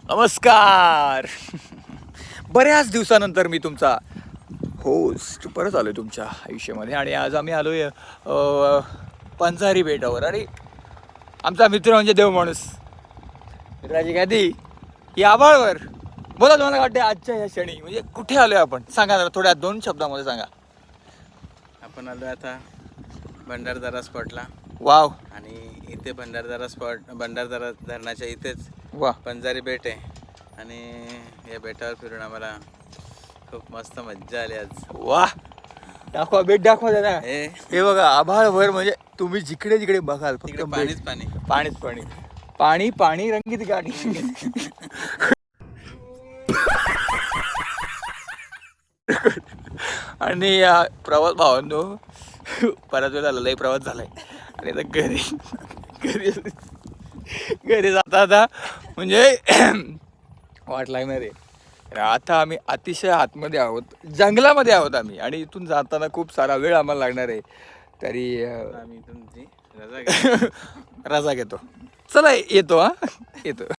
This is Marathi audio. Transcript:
नमस्कार. बऱ्याच दिवसानंतर मी तुमचा होस्ट परत आलोय तुमच्या आयुष्यामध्ये आणि आज आम्ही आलोय पंजारी बेटावर. आणि आमचा मित्र म्हणजे देव माणूस मित्राची ख्याती ही आभाळवर. बोला तुम्हाला वाटते आजच्या या क्षणी म्हणजे कुठे आलोय आपण, सांगा जरा थोड्या 2 शब्दामध्ये सांगा. आपण आलो आता भंडारदरा स्पॉटला. वाव. आणि इथे भंडारदरा धरणाच्या इथेच वा. पंजारी बेट आहे. आणि या बेटावर फिरून आम्हाला खूप मस्त मज्जा आली आज. वा, दाखवा बेट, दाखवा दादा. हे हे बघा आभाळभर, म्हणजे तुम्ही जिकडे जिकडे बघाल फक्त तिकडे बेट. पाणीच पाणी. पाणीच पाणी, पाणी पाणी, रंगीत गाणी. आणि प्रवास भावांनो, बराच वेळ झाला, लई प्रवास झालाय. आणि आता घरी घरी जाता आता म्हणजे वाट लागणार आहे. तर आता आम्ही अतिशय आतमध्ये आहोत, जंगलामध्ये आहोत आम्ही, आणि इथून जाताना खूप सारा वेळ आम्हाला लागणार आहे. तरी आम्ही तुमची रजा रजा घेतो. चला येतो, येतो.